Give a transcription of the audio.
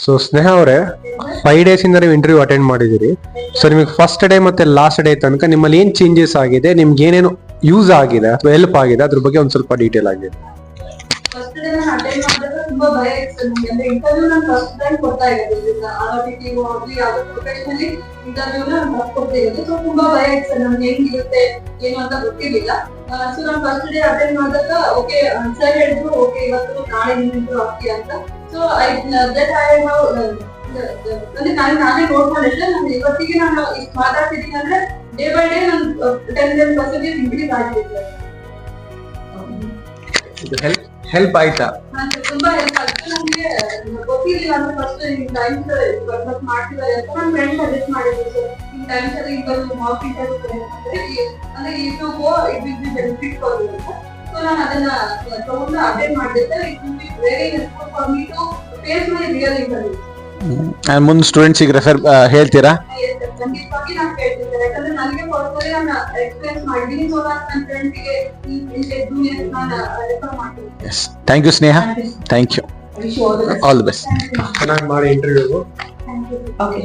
So ಸ್ನೇಹ ಅವರೇ, 5 days ಇಂದ ನೀವು ಇಂಟರ್ವ್ಯೂ ಅಟೆಂಡ್ ಮಾಡಿದಿರಿ. ಸೊ ನಿಮಗೆ ಫಸ್ಟ್ ಡೇ ಮತ್ತೆ ಲಾಸ್ಟ್ ಡೇ ತನಕ ನಿಮ್ಮಲ್ಲಿ ಏನ್ ಚೇಂಜಸ್ ಆಗಿದೆ, ನಿಮ್ಗೆ ಏನೇನು ಯೂಸ್ ಆಗಿದೆ ಅಥವಾ ಹೆಲ್ಪ್ ಆಗಿದೆ, ಅದ್ರ ಬಗ್ಗೆ ಒಂದ್ ಸ್ವಲ್ಪ ಡೀಟೇಲ್ ಆಗಿದೆ. ಫಸ್ಟ್ ಡೇ ನಾನು ಅಟೆಂಡ್ ಮಾಡಿದಾಗ ತುಂಬಾ ಭಯ ಇತ್ತು ನನಗೆ. ಅಂದ್ರೆ ಇಂಟರ್ವ್ಯೂ ನಾನು ಫಸ್ಟ್ ಟೈಮ್ ಕೊಡ್ತಾ ಇರೋದು, RRBPO ಆಗಲಿ ಯಾವುದೋ ಪ್ರೊಫೆಷನಲಿ ಇಂಟರ್ವ್ಯೂನ ನಾನು ಫಸ್ಟ್ ಕೊಡ್ತಾ ಇರೋದು. ಸೊ ತುಂಬಾ ಭಯ ಇತ್ತು ನನ್ಗೆ, ಹೆಂಗಿರುತ್ತೆ ಏನು ಅಂತ ಗೊತ್ತಿರ್ಲಿಲ್ಲ. ಸೊ ನಾನು ಫಸ್ಟ್ ಡೇ ಅಟೆಂಡ್ ಮಾಡಿದಾಗ ಓಕೆ ಸರ್ ಹೇಳಿದ್ರು, ಓಕೆ ಇವತ್ತು ನಾಳೆ ಇಂಟರ್ವ್ಯೂ ಆಗ್ತೀಯ ಅಂತ. ಸೊ ಅಂದ್ರೆ ನಾನೇ ನೋಡ್ಕೊಂಡಿದ್ದೆ, ನಾನು ಇವತ್ತಿಗೆ ನಾನು ಇಷ್ಟು ಮಾತಾಡ್ತಿದ್ದೀನಿ ಅಂದ್ರೆ ಡೇ ಬೈ ಡೇ ನಾನು 10% ಇನ್ಕ್ರೀಸ್ ಆಗಿದ್ದೆ. ಹೆಲ್ಪ್ ಆಯ್ತಾ? ತುಂಬಾ ಹೆಲ್ಪ್ ಆಗುತ್ತೆ. ನಮ್ಗೆ ಗೊತ್ತಿರಲಿಲ್ಲ ಅಂದ್ರೆ ಫಸ್ಟ್ ಟೈಮ್ಸ್ ಮಾಡ್ತಿದ್ದಾರೆ ಅಂತ ನನ್ನ ಫ್ರೆಂಡ್ ಸಜೆಸ್ಟ್ ಮಾಡಿದ್ರು. ಸರ್ ಈ ಟೈಮ್ಸ್ ಅಲ್ಲಿ ಇಂಟರ್ವ್ಯೂ ಮಾಕ್ ಇಂಟರ್ವ್ಯೂ ಅಂದ್ರೆ ಇದು it will be benefit for you ಅಂತ. ಸೊ ನಾನು ಅದನ್ನ ತಗೊಂಡು ಅಟೆಂಡ್ ಮಾಡಿದ್ದೆ. It will be very helpful for me to face my real interview. ಮುಂದೆ ಸ್ಟೂಡೆಂಟ್ಸ್ ರೆಫರ್ ಹೇಳ್ತೀರಾ? ಖಂಡಿತವಾಗಿ ನಾನು ಹೇಳ್ತಿದ್ದೆ, ಯಾಕಂದ್ರೆ ನನಗೆ ಪರ್ಸನಲಿ ನಾನು ಎಕ್ಸ್ಪೀರಿಯನ್ಸ್ ಮಾಡಿದ್ದೀನಿ. ಸೊ ನಾನು ನನ್ನ ಫ್ರೆಂಡ್ಗೆ ಜೂನಿಯರ್ಸ್ ನಾನು ರೆಫರ್ ಮಾಡ್ತೀನಿ. Thank you Sneha, thank you, all the best. ಚೆನ್ನಾಗಿ ಮಾಡಿ ಇಂಟರ್ವ್ಯೂ. ಓಕೆ.